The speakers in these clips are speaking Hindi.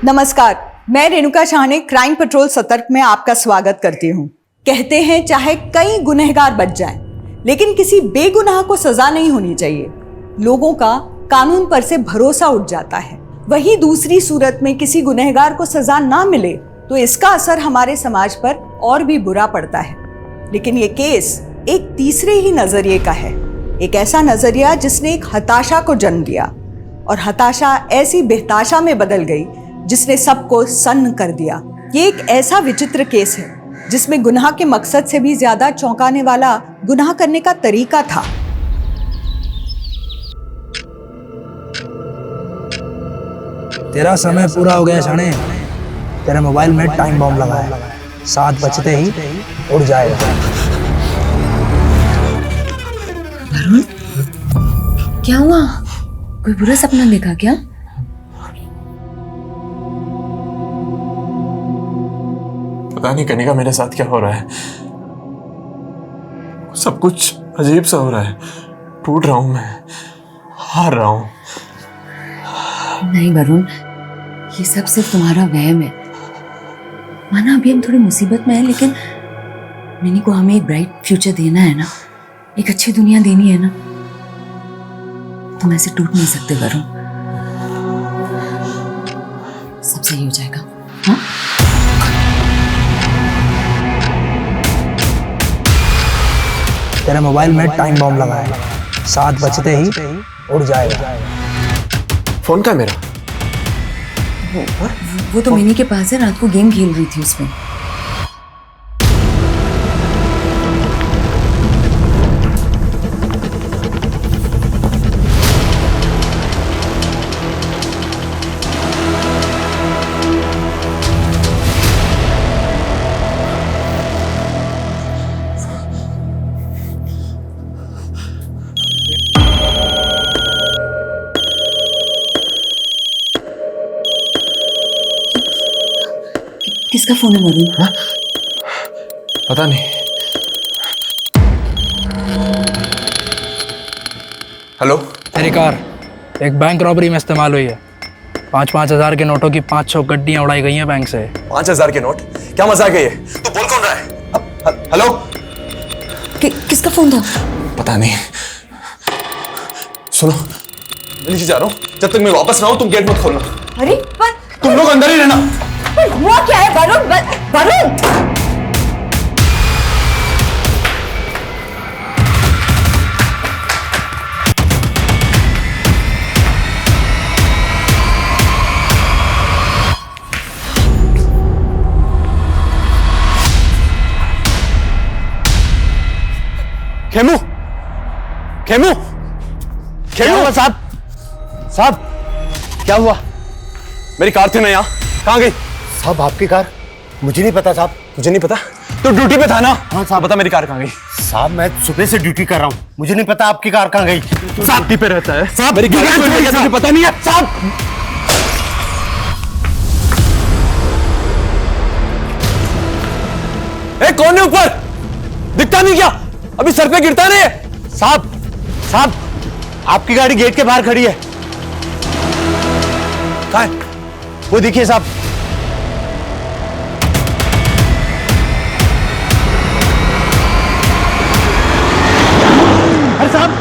नमस्कार, मैं रेणुका शाह ने क्राइम पेट्रोल सतर्क में आपका स्वागत करती हूँ। कहते हैं चाहे कई गुनहगार बच जाएं, लेकिन किसी बेगुनाह को सजा नहीं होनी चाहिए। लोगों का कानून पर से भरोसा उठ जाता है। वही दूसरी सूरत में किसी गुनहगार को सजा ना मिले तो इसका असर हमारे समाज पर और भी बुरा पड़ता है। लेकिन ये केस एक तीसरे ही नजरिए का है, एक ऐसा नजरिया जिसने एक हताशा को जन्म दिया और हताशा ऐसी बेहताशा में बदल गई जिसने सबको सन्न कर दिया। ये एक ऐसा विचित्र केस है जिसमें गुनाह के मकसद से भी ज्यादा चौंकाने वाला गुनाह करने का तरीका था। तेरा समय पूरा हो गया शाने। तेरे मोबाइल में टाइम बॉम्ब लगा है, 7 बजते ही उड़ जाएगा। वरुण, क्या हुआ? कोई बुरा सपना देखा क्या? पता नहीं कनिका, मेरे साथ क्या हो रहा है। सब कुछ अजीब सा हो रहा है। टूट रहा हूं मैं, हार रहा हूं। नहीं वरुण, ये सब सिर्फ तुम्हारा वहम है। माना अभी हम थोड़ी मुसीबत में हैं, लेकिन मिनी को हमें एक ब्राइट फ्यूचर देना है ना, एक अच्छी दुनिया देनी है ना। तुम ऐसे टूट नहीं सकते वरुण। सब सही हो जाएगा। हाँ? तेरे मोबाइल में टाइम बॉम्ब लगा है, 7 बजते ही उड़ जाएगा। फोन का मेरा वो तो मिनी के पास है, रात को गेम खेल रही थी उसमें। किसका फोन है वरुण? हाँ? पता नहीं। हेलो, तेरी कार एक बैंक रॉबरी में इस्तेमाल हुई है। 5-5 हजार के नोटों की 500 गड्डियां उड़ाई गई हैं बैंक से। 5,000 के नोट? क्या मजाक है ये? तू बोल कौन रहा है? हेलो, किसका फोन था? पता नहीं। सुनो, मैं नीचे जा रहा हूँ। जब तक मैं वापस ना आऊं तुम गेट मत खोलना। अरे पर तुम लोग अंदर ही रहना। हुआ क्या है वरुण? वरुण, खेमू, खेमू, क्या हुआ साहब? साहब क्या हुआ? मेरी कार थी ना यहाँ, कहाँ गई? साहब आपकी कार? मुझे नहीं पता साहब। तुझे नहीं पता? तो ड्यूटी पे था ना? हाँ साहब। बता मेरी कार कहाँ गई? साहब मैं सुबह से ड्यूटी कर रहा हूँ, मुझे नहीं पता आपकी कार कहाँ गई। साहब ड्यूटी पे रहता है। साहब मेरी कार तुझे पता नहीं है? साहब ए, कौन है ऊपर? दिखता नहीं क्या? अभी सर पे गिरता नहीं है? साहब साहब आपकी गाड़ी गेट के बाहर खड़ी है। कहाँ है? वो देखिए साहब। अरे साहब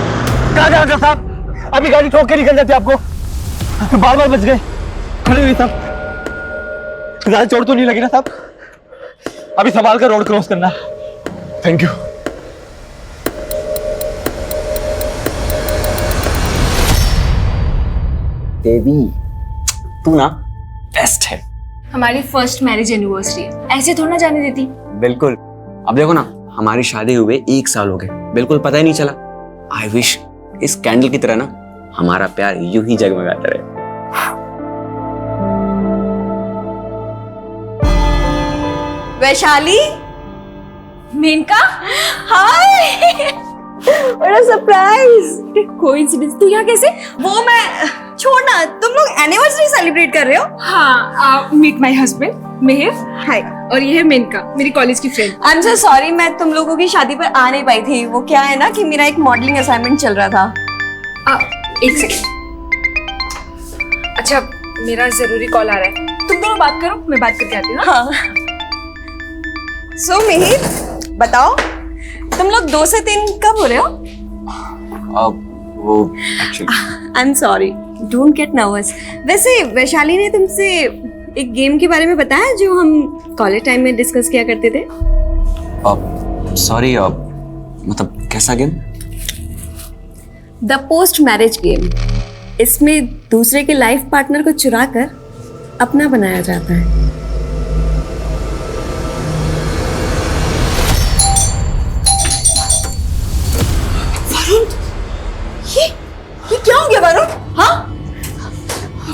कहाँ जा रहे साहब? अभी गाड़ी ठोक के निकल जाती आपको। बार बच गए। खड़े हुए साहब। ज्यादा चोट तो नहीं लगी ना साहब? अभी संभाल कर रोड क्रॉस करना। Thank you. बेबी तू ना बेस्ट है। हमारी फर्स्ट मैरिज एनिवर्सरी है, ऐसे थोड़ा ना जाने देती। बिल्कुल। अब देखो ना, हमारी शादी हुए 1 साल हो गए, बिल्कुल पता ही नहीं चला। आई विश इस कैंडल की तरह ना हमारा प्यार यूं ही जगमगाता रहे। वैशाली, मेनका, हाय, बड़ा सरप्राइज। कोइंसिडेंस। तू यहाँ कैसे? वो मैं छोड़ना, तुम लोग एनिवर्सरी सेलिब्रेट कर रहे हो? हाँ, मीट माय हस्बैंड मेहिर। हाय। और ये है मेनका, मेरी कॉलेज की friend. I am so sorry, मैं तुम लोगों की शादी पर आ नहीं पाई थी। वो क्या है ना कि मेरा एक मॉडलिंग असाइनमेंट चल रहा था। एक सेकेंड। अच्छा, मेरा जरूरी कॉल आ रहा है, तुम दोनों बात करो, मैं बात करके आती हूँ। हाँ। सो मिहिर, बताओ तुम लोग 2 से 3 कब हो रहे हो? वो actually I am sorry, don't get nervous. वैसे वैशाली ने तुमसे एक गेम के बारे में बताया जो हम कॉलेज टाइम में डिस्कस किया करते थे? सॉरी, मतलब कैसा game? The post marriage game. इसमें दूसरे के लाइफ पार्टनर को चुरा कर अपना बनाया जाता है। ये क्या हो गया वरुण? हाँ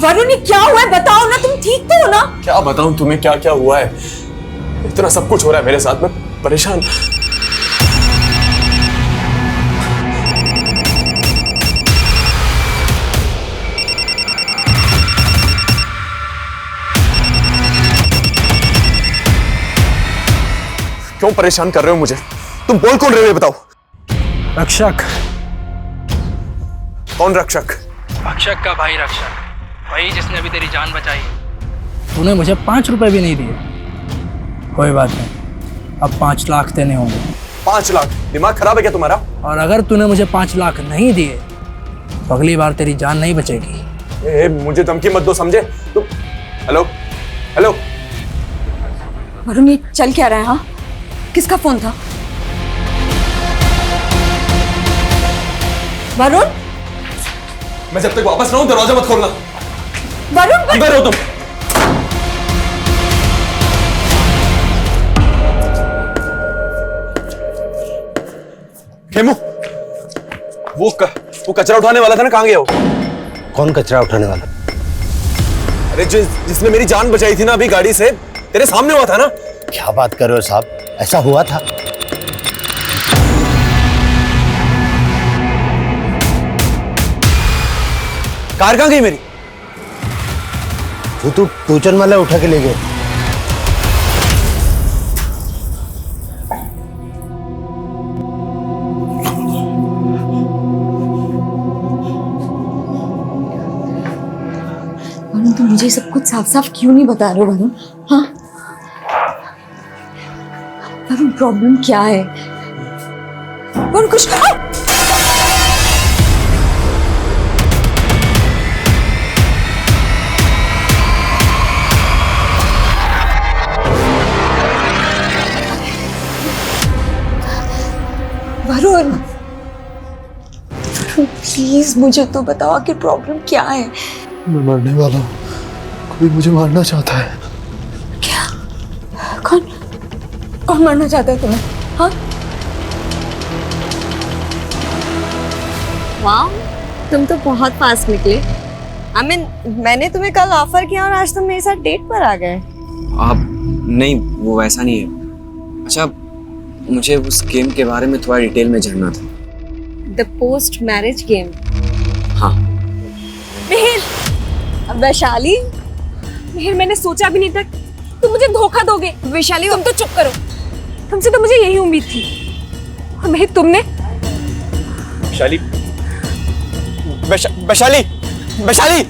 वरुण, ये क्या हुआ है? बताओ ना, तुम ठीक तो हो ना? क्या बताऊं तुम्हें क्या क्या हुआ है? इतना सब कुछ हो रहा है मेरे साथ में, परेशान। क्यों परेशान कर रहे हो मुझे? तुम बोल कौन रहे हो ये बताओ। रक्षक। कौन रक्षक? रक्षक का भाई रक्षक, वही जिसने अभी तेरी जान बचाई। तूने मुझे 5 रुपए भी नहीं दिए। कोई बात नहीं, अब 5 लाख देने होंगे। 5 लाख? दिमाग खराब है क्या तुम्हारा? और अगर तूने मुझे 5 लाख नहीं दिए तो अगली बार तेरी जान नहीं बचेगी। मुझे धमकी मत दो, समझे तुम? हेलो हेलो वरुण, ये चल क्या रहा है? हाँ, किसका फोन था? वरुण, मैं जब तक वापस ना हूं दरवाजा मत खोलना। वरुण, अंदर हो तुम। खेमू, वो कचरा उठाने वाला था ना, कहां गया वो? कौन कचरा उठाने वाला? अरे जिसने मेरी जान बचाई थी ना अभी गाड़ी से, तेरे सामने हुआ था ना। क्या बात कर रहे हो साहब, ऐसा हुआ था? कार कहां गई मेरी? वो तो टूचन वाला उठा के ले गए। वरुण, तुम मुझे सब कुछ साफ साफ क्यों नहीं बता रहे हो वरुण? हाँ वरुण, प्रॉब्लम क्या है? वरुण कुछ वरुण, प्लीज मुझे तो बताओ कि प्रॉब्लम क्या है? मैं मरने वाला हूं, कोई मुझे मारना चाहता है। क्या? कौन मारना चाहता है तुम्हें? हाँ? वाह, तुम तो बहुत फास्ट निकले। मैंने तुम्हें कल ऑफर किया और आज तुम मेरे साथ डेट पर आ गए। नहीं, वो वैसा नहीं है। अच्छा, मुझे उस गेम के बारे में थोड़ा डिटेल में जानना था। The post marriage game. हाँ। मिहिर, वैशाली, मिहिर, मैंने सोचा भी नहीं था तुम मुझे धोखा दोगे। वैशाली, तुम तो चुप करो, तुमसे तो मुझे यही उम्मीद थी। और मिहिर, तुमने वैशाली, वैशाली, वैशाली,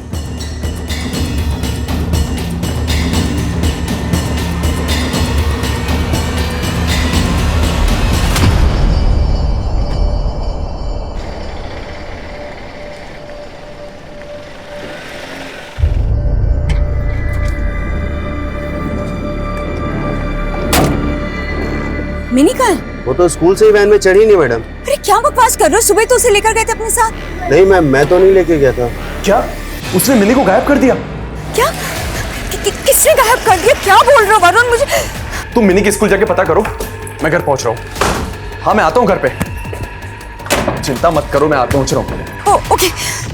मिनी कार? वो तो स्कूल से ही वैन में चढ़ी नहीं मैडम। अरे क्या बकवास कर रहे हो? सुबह तो उसे लेकर गए थे अपने साथ। नहीं मैम, मैं तो नहीं लेके गया था। क्या उसने मिनी को गायब कर दिया? क्या? किसने गायब कर दिया? क्या बोल रहे हो वरुण? मुझे तुम मिनी की स्कूल जाके पता करो, मैं घर पहुंच रहा हूँ। हाँ, मैं आता हूँ घर पे, चिंता मत करो, मैं पहुंच रहा हूँ। ओके।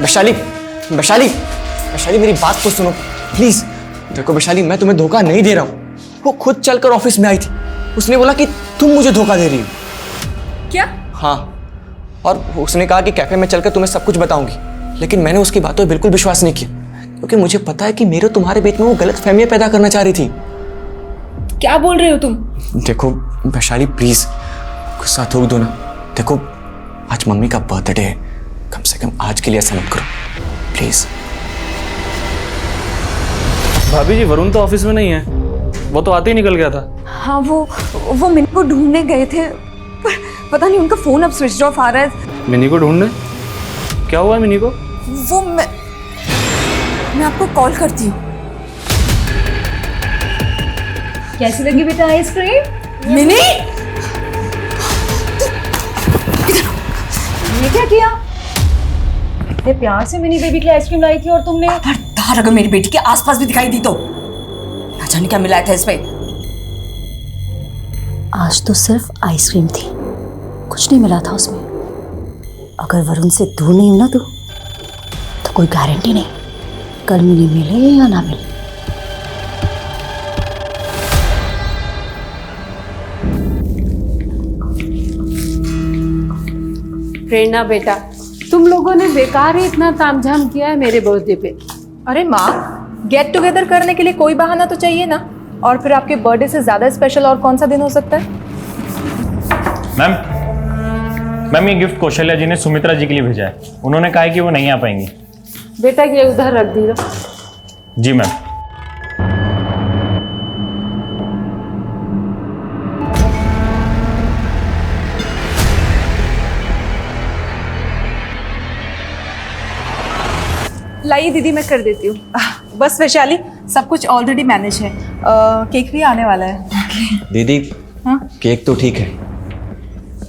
वैशाली, वैशाली, वैशाली, मेरी बात तो सुनो प्लीज। देखो वैशाली, मैं तुम्हें धोखा नहीं दे रहा हूँ। वो खुद चलकर ऑफिस में आई थी, उसने बोला कि तुम मुझे धोखा दे रही हो। क्या? हाँ, और उसने कहा कि कैफे में चलकर तुम्हें सब कुछ बताऊंगी, लेकिन मैंने उसकी बातों पर बिल्कुल विश्वास नहीं किया। क्योंकि मुझे पता है कि मेरे तुम्हारे बीच में वो गलत फहमियां पैदा करना चाह रही थी। क्या बोल रहे हो तुम? देखो वैशाली प्लीज गुस्सा थोक दो ना। देखो आज मम्मी का बर्थडे है, कम से कम आज के लिए ऐसा मत करो प्लीज। भाभी जी वरुण तो ऑफिस में नहीं है, वो तो आते ही निकल गया था। हाँ वो मिनी को ढूंढने गए थे, पर पता नहीं उनका फोन अब स्विच ऑफ आ रहा है। मिनी को ढूंढने? क्या हुआ है मिनी को? वो मैं आपको कॉल करती हूँ। कैसी लगी बेटा आइसक्रीम? मिनी ये क्या किया? इतने प्यार से मिनी बेबी के लिए आइसक्रीम लाई थी और तुमने खबरदार अगर मेरी बेटी के आसपास भी दिखाई दी तो ना जाने क्या मिलाया था इसमें। आज तो सिर्फ आइसक्रीम थी, कुछ नहीं मिला था उसमें। अगर वरुण से दूर नहीं होना तो कोई गारंटी नहीं कल मिनी मिले या ना मिले। प्रेरणा बेटा, तुम लोगों ने बेकार ही इतना तामझाम किया है मेरे बर्थडे पे। अरे माँ, गेट टुगेदर करने के लिए कोई बहाना तो चाहिए ना। और फिर आपके बर्थडे से ज्यादा स्पेशल और कौन सा दिन हो सकता है? मैम ये गिफ्ट कौशल्या जी ने सुमित्रा जी के लिए भेजा है। उन्होंने कहा है कि वो नहीं आ पाएंगी। बेटा ये उधर रख दीजिए। जी मैम। लाइए दीदी, मैं कर देती हूँ। बस वैशाली, सब कुछ ऑलरेडी मैनेज है। केक भी आने वाला है। दीदी हाँ? केक तो ठीक है,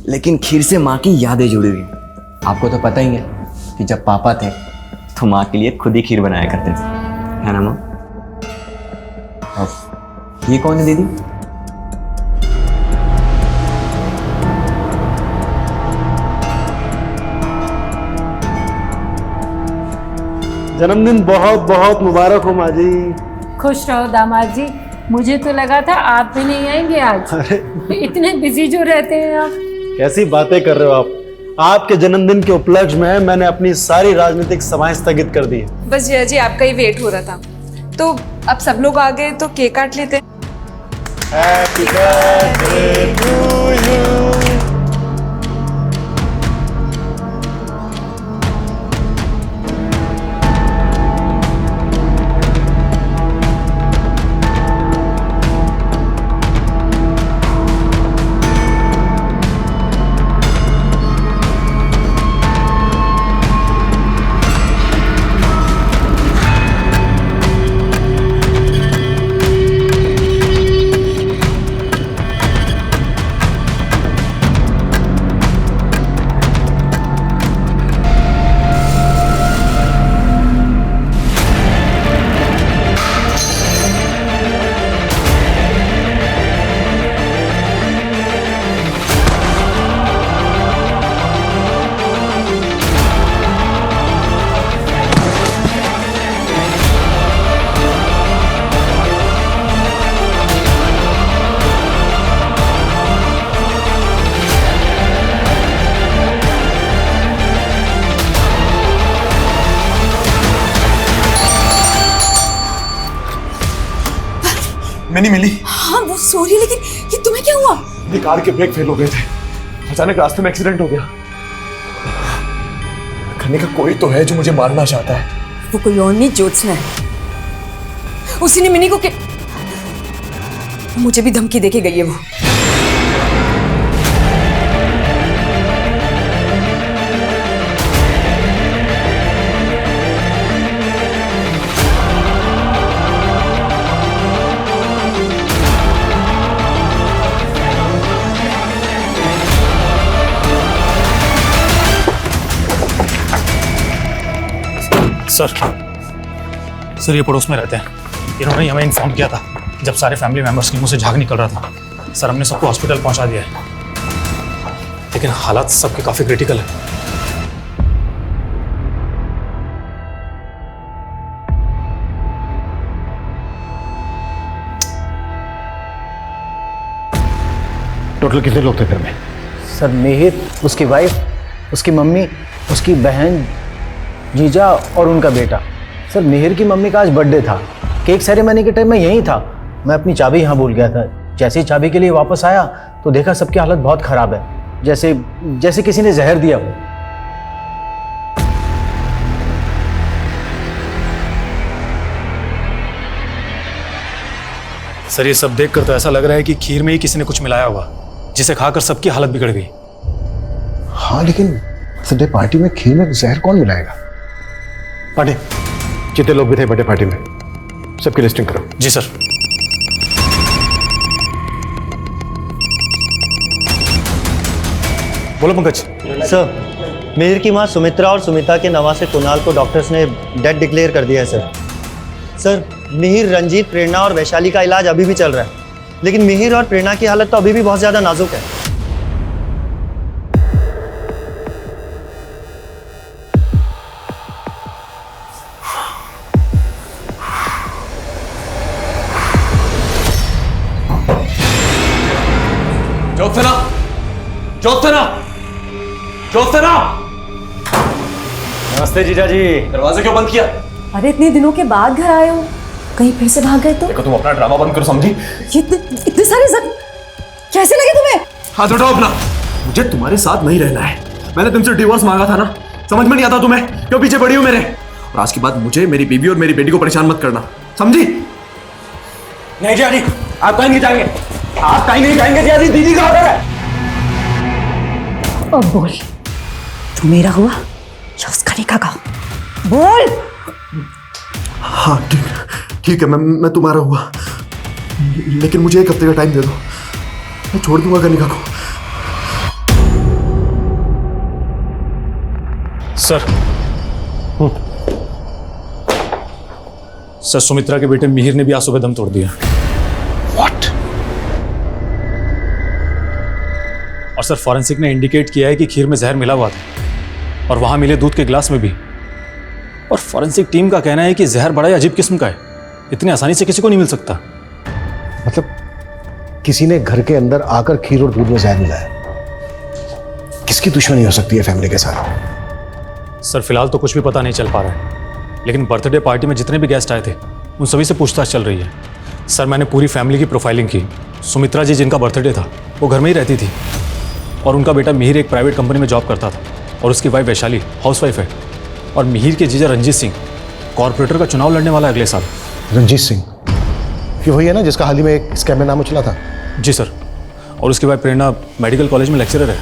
लेकिन खीर से माँ की यादें जुड़ी हुई हैं। आपको तो पता ही है कि जब पापा थे तो माँ के लिए खुद ही खीर बनाया करते थे, है ना माँ? अब ये कौन है दीदी? जन्मदिन बहुत बहुत मुबारक हो माँ जी। खुश रहो दामाद जी। मुझे तो लगा था आप भी नहीं आएंगे आज। इतने बिजी जो रहते हैं आप। कैसी बातें कर रहे हो आप? आपके जन्मदिन के उपलक्ष्य में मैंने अपनी सारी राजनीतिक सभाएं स्थगित कर दी है। बस जया जी, आपका ही वेट हो रहा था। तो अब सब लोग आ गए तो केक काट लेते हैं। Happy birthday to you। मैंने मिली। हाँ वो सॉरी, लेकिन ये तुम्हें क्या हुआ? मेरी कार के ब्रेक फेल हो गए थे, अचानक रास्ते में एक्सीडेंट हो गया। करने का कोई तो है जो मुझे मारना चाहता है। वो कोई और नहीं, ज्योत्सना है। उसी ने मिनी को मुझे भी धमकी देके गई है वो। सर ये पड़ोस में रहते हैं। इन्होंने हमें इन्फॉर्म किया था जब सारे फैमिली मेंबर्स के मुंह से झाग निकल रहा था। सर हमने सबको हॉस्पिटल पहुंचा दिया है, लेकिन हालात सबके काफी क्रिटिकल है। टोटल कितने लोग थे घर में? सर मेहित, उसकी वाइफ, उसकी मम्मी, उसकी बहन, जीजा और उनका बेटा। सर मिहिर की मम्मी का आज बर्थडे था, केक सेरेमनी के टाइम मैं यहीं था। मैं अपनी चाबी यहाँ भूल गया था। जैसे ही चाबी के लिए वापस आया तो देखा सबकी हालत बहुत खराब है, जैसे किसी ने जहर दिया हो। सर ये सब देखकर तो ऐसा लग रहा है कि खीर में ही किसी ने कुछ मिलाया होगा, जिसे खाकर सबकी हालत बिगड़ गई। हाँ लेकिन बर्थडे पार्टी में खीर में जहर कौन मिलाएगा? पार्टी जितने लोग भी थे बर्थडे पार्टी में सबकी लिस्टिंग करो। जी सर। बोलो पंकज। सर मिहिर की मां सुमित्रा और सुमिता के नवासे कुणाल को डॉक्टर्स ने डेड डिक्लेयर कर दिया है सर। सर मिहिर, रंजीत, प्रेरणा और वैशाली का इलाज अभी भी चल रहा है, लेकिन मिहिर और प्रेरणा की हालत तो अभी भी बहुत ज्यादा नाजुक है। ज्योत्सना! नमस्ते जीजा जी। दरवाजा क्यों बंद किया? अरे इतने दिनों के बाद घर आए हो, कहीं फिर से भाग गए तो? देखो तुम अपना ड्रामा बंद करो, समझी? ये इतने सारे कैसे लगे तुम्हें? हाथ उठाओ अपना। मुझे तुम्हारे साथ नहीं रहना है। मैंने तुमसे डिवोर्स मांगा था ना, समझ में नहीं आता तुम्हें? क्यों पीछे पड़ी हो मेरे? और आज के बाद मुझे, मेरी बीवी और मेरी बेटी को परेशान मत करना, समझी? नहीं जीजा जी, आप कहीं नहीं जाएंगे, आप कहीं नहीं जाएंगे जीजा जी। दीदी का ऑर्डर है। अब बोल, तू मेरा हुआ या उसका निकाह का? बोल। हाँ ठीक है, मैं तुम्हारा हुआ, लेकिन मुझे 1 हफ्ते का टाइम दे दो, मैं छोड़ दूंगा कनिका को। सर सर सुमित्रा के बेटे मिहिर ने भी आज सुबह दम तोड़ दिया। What? और सर फॉरेंसिक ने इंडिकेट किया है कि खीर में जहर मिला हुआ था और वहां मिले दूध के गिलास में भी। और फॉरेंसिक टीम का कहना है कि जहर बड़ा ही अजीब किस्म का है, इतनी आसानी से किसी को नहीं मिल सकता। मतलब किसी ने घर के अंदर आकर खीर और दूध में जहर मिलाया। किसकी दुश्मनी हो सकती है फैमिली के साथ? सर फिलहाल तो कुछ भी पता नहीं चल पा रहा है, लेकिन बर्थडे पार्टी में जितने भी गेस्ट आए थे उन सभी से पूछताछ चल रही है। सर मैंने पूरी फैमिली की प्रोफाइलिंग की। सुमित्रा जी जिनका बर्थडे था वो घर में ही रहती थी और उनका बेटा मिहिर एक प्राइवेट कंपनी में जॉब करता था और उसकी वाइफ वैशाली हाउसवाइफ है। और मिहिर के जीजा रंजीत सिंह कॉर्पोरेटर का चुनाव लड़ने वाला है अगले साल। रंजीत सिंह ये वही है ना जिसका हाल ही में एक स्कैम में नाम उछला था? जी सर। और उसकी वाइफ प्रेरणा मेडिकल कॉलेज में लेक्चरर है।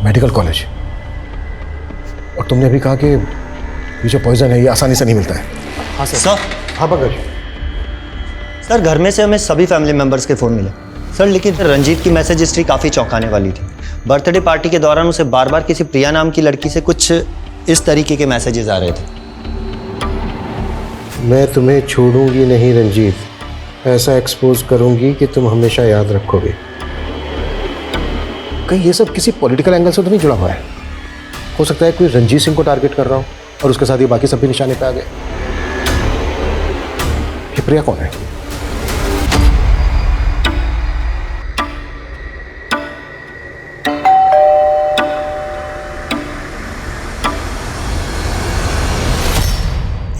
Medical college? और तुमने अभी कहा कि ये जो पॉइजन है ये आसानी से नहीं मिलता है। हाँ सर। हाँ पंकज। सर घर में से हमें सभी फैमिली मेंबर्स के फ़ोन मिले सर, लेकिन रंजीत की मैसेज हिस्ट्री काफ़ी चौंकाने वाली थी। बर्थडे पार्टी के दौरान उसे बार बार किसी प्रिया नाम की लड़की से कुछ इस तरीके के मैसेजेस आ रहे थे। मैं तुम्हें छोड़ूंगी नहीं रंजीत, ऐसा एक्सपोज करूंगी कि तुम हमेशा याद रखोगे। कहीं ये सब किसी पॉलिटिकल एंगल से तो नहीं जुड़ा हुआ है? हो सकता है कोई रंजीत सिंह को टारगेट कर रहा हो और उसके साथ ये बाकी सब भी निशाने पे आ गए। ये प्रिया कौन है?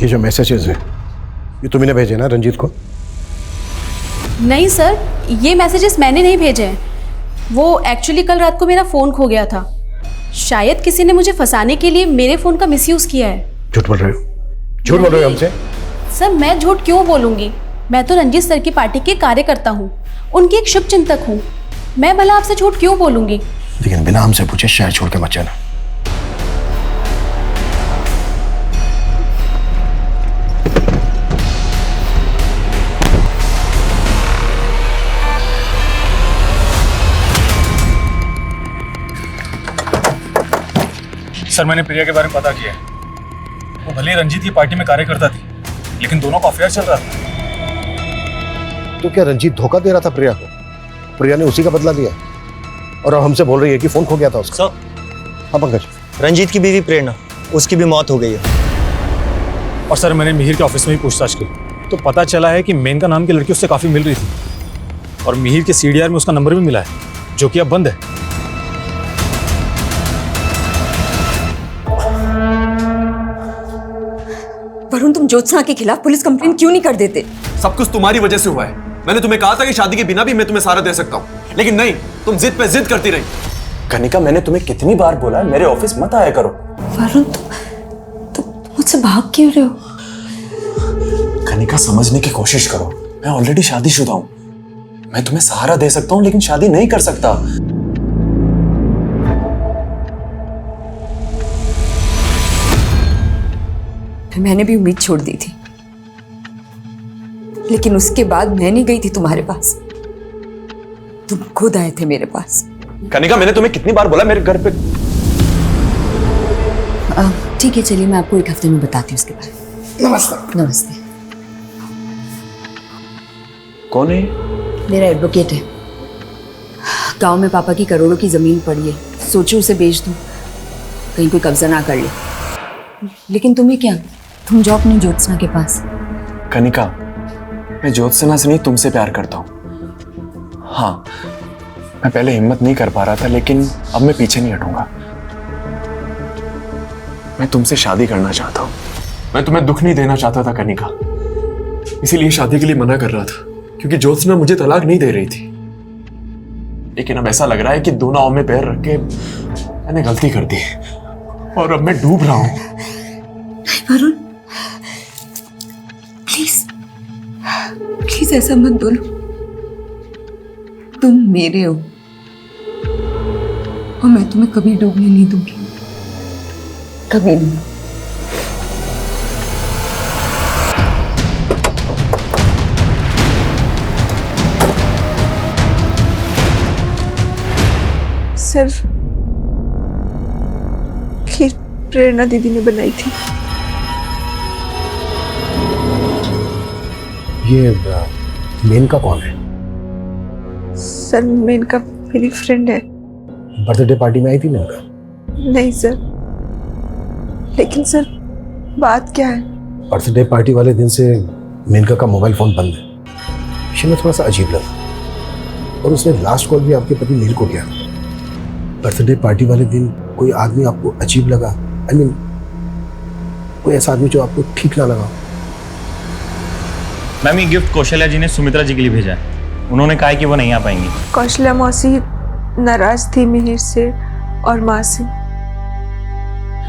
ये जो मैसेजेस हैं ये तुमने भेजे ना रंजीत को? नहीं सर, ये मैसेजेस मैंने नहीं भेजे हैं। वो एक्चुअली कल रात को मेरा फ़ोन खो गया था। शायद किसी ने मुझे फंसाने के लिए मेरे फ़ोन का मिसयूज़ किया है। झूठ बोल रहे हो? झूठ बोल रहे हो हमसे? सर मैं झूठ क्यों बोलूँगी? मैं तो रंजीत सर की पार्टी के कार्यकर्ता हूँ, उनकी एक शुभ चिंतक हूँ। मैं भला आपसे झूठ क्यों बोलूँगी? लेकिन बिना हमसे पूछे शहर छोड़ के मत जाना। सर मैंने प्रिया के बारे में पता किया। वो भले ही रंजीत की पार्टी में कार्यकर्ता थी, लेकिन दोनों का अफेयर चल रहा था। तो क्या रंजीत धोखा दे रहा था प्रिया को? प्रिया ने उसी का बदला लिया और अब हमसे बोल रही है कि फोन खो गया था उसका। सर हाँ पंकज। रंजीत की बीवी प्रेरणा, उसकी भी मौत हो गई है। और सर मैंने मिहिर के ऑफिस में भी पूछताछ की तो पता चला है कि मेनका नाम की लड़की उससे काफ़ी मिल रही थी और मिहिर के CDR में उसका नंबर भी मिला है जो कि अब बंद है। तुम ज्योत्सना के खिलाफ पुलिस कंप्लेंट क्यों नहीं कर देते? सब कुछ तुम्हारी वजह से हुआ है। मैंने तुम्हें कहा था कि शादी के बिना भी मैं तुम्हें सारा दे सकता हूँ, लेकिन नहीं, तुम जिद पे जिद करती रही। कनिका, मैंने तुम्हें कितनी बार बोला है मेरे ऑफिस मत आया करो। वरुण, तुम मुझसे भाग क्यों रहे हो? कनिका, समझने की कोशिश करो। मैं ऑलरेडी शादीशुदा हूँ। मैं तुम्हें सहारा दे सकता हूँ, लेकिन शादी नहीं कर सकता। मैंने भी उम्मीद छोड़ दी थी, लेकिन उसके बाद मैं नहीं गई थी तुम्हारे पास, तुम खुद आए थे मेरे पास। कनिका, मैंने तुम्हें कितनी बार बोला मेरे घर पे। ठीक है, चलिए मैं आपको एक हफ्ते में बताती हूँ उसके बारे में। नमस्ते। नमस्ते। कौन है? मेरा एडवोकेट है। गांव में पापा की करोड़ों की जमीन पड़ी है, सोचो उसे बेच दूं, कहीं कोई कब्जा ना कर ले। लेकिन तुम्हें क्या, तुम जाओ अपनी ज्योत्सना के पास। कनिका, मैं ज्योत्सना से नहीं तुमसे प्यार करता हूँ। हाँ, मैं पहले हिम्मत नहीं कर पा रहा था, लेकिन अब मैं पीछे नहीं हटूंगा। मैं तुमसे शादी करना चाहता हूँ। मैं तुम्हें दुख नहीं देना चाहता था कनिका, इसीलिए शादी के लिए मना कर रहा था, क्योंकि ज्योत्सना मुझे तलाक नहीं दे रही थी। लेकिन अब ऐसा लग रहा है कि दो नाव में पैर रख के मैंने गलती कर दी और अब मैं डूब रहा हूं। वरुण, प्लीज प्लीज ऐसा मत बोलो। तुम मेरे हो और मैं तुम्हें कभी डूबने नहीं दूंगी, कभी नहीं। सिर्फ खीर प्रेरणा दीदी ने बनाई थी। ये मेनका कौन है? सर, मेनका मेरी फ्रेंड है। बर्थडे पार्टी में आई थी मेनका? नहीं सर, लेकिन सर बात क्या है? बर्थडे पार्टी वाले दिन से मेनका का मोबाइल फोन बंद है। इसे में थोड़ा सा अजीब लगा, और उसने लास्ट कॉल भी आपके पति नील को किया। बर्थडे पार्टी वाले दिन कोई आदमी आपको अजीब लगा? आई मीन कोई ऐसा आदमी जो आपको ठीक ना लगा? मैम, ये गिफ्ट कौशल्या जी ने सुमित्रा जी के लिए भेजा है। उन्होंने कहा है कि वो नहीं आ पाएंगी। कौशल्या मौसी नाराज थी मिहिर से और माँ से।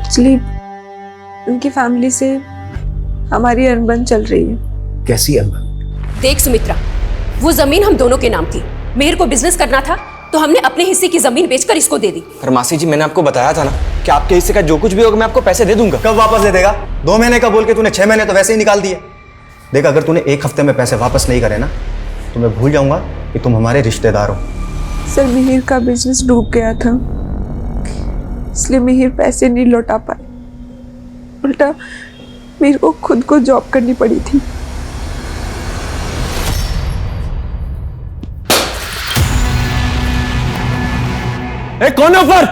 एक्चुअली उनकी फैमिली से हमारी अनबन चल रही है। कैसी अनबन? देख सुमित्रा, वो जमीन हम दोनों के नाम थी। मिहिर को बिजनेस करना था तो हमने अपने हिस्से की जमीन बेचकर इसको दे दी। पर मासी जी, मैंने आपको बताया था ना कि आपके हिस्से का जो कुछ भी होगा मैं आपको पैसे दे दूंगा। कब वापस दे देगा? 2 महीने का बोल के तूने 6 महीने तो वैसे ही निकाल दिए। देख, अगर तूने 1 हफ्ते में पैसे वापस नहीं करे ना तो मैं भूल जाऊंगा कि तुम हमारे रिश्तेदार हो। सर, मिहिर का बिजनेस डूब गया था, इसलिए मिहिर पैसे नहीं लौटा पाए। उल्टा मिहिर को खुद को जॉब करनी पड़ी थी। कौन है ऊपर?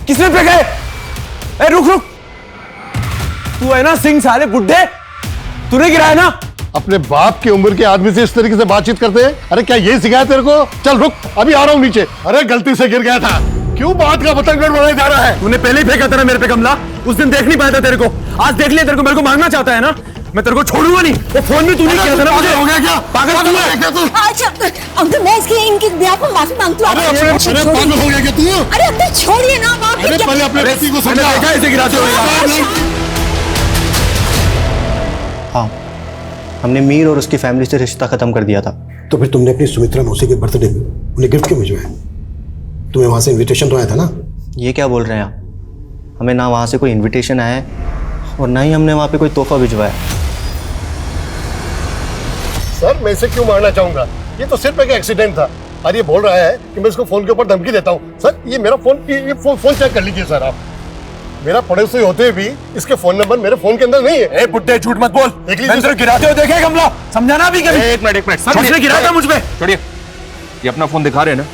किसने पे गए? रुक रुक, तू है ना सिंह साले बुड्ढे, तूने गिराया ना? अपने बाप की उम्र के आदमी से इस तरीके से बातचीत करते हैं? अरे क्या ये सिखाया तेरे को? चल रुक, अभी आ रहा हूँ नीचे। अरे गलती से गिर गया था। क्यों बात का पतंग बढ़ाया जा रहा है? तूने पहले ही फेंका था ना मेरे पे गमला। उस दिन देख नहीं पाया था तेरे को, आज देख लिया तेरे को। मेरे को मांगना चाहता है ना? मैं तेरे को छोड़ूंगा नहीं। वो फोन में तूने किया था ना मुझे। हो गया क्या? पागल तू है? अच्छा अंकल, मैं इसके इनके ब्याह पर माफी मांगती हूँ। पागल हो गया क्या तू? अरे अंकल छोड़िए ना, आप पहले अपने पति को समझा। देखा ऐसे गिराते हुए। हाँ, हमने मीर और उसकी फैमिली से रिश्ता खत्म कर दिया था। तो फिर तुमने अपनी सुमित्रा मौसी के बर्थडे में उन्हें गिफ्ट क्यों भिजवाया? तुम्हें वहां से इनविटेशन तो आया था ना? ये क्या बोल रहे हैं आप? हमें ना वहाँ से कोई इनविटेशन आया है और ना ही हमने वहाँ पे कोई तोहफा भिजवाया। सर, मैं इसे क्यों मारना चाहूंगा? ये तो सिर्फ एक एक्सीडेंट था और ये बोल रहा है कि मैं इसको फोन के ऊपर धमकी देता हूँ। सर, ये मेरा फोन चेक कर लीजिए सर। आप मेरा पड़ोसी होते हुए भी इसके फोन नंबर मेरे फोन के अंदर नहीं है। बुड्ढे, झूठ मत बोल। देख लीजिए, गिराते हुए देखे गमला, समझाना भी कभी। एक मिनट उसने गिराया था मुझ पे। छोड़िए, ये अपना फोन दिखा रहे हैं ना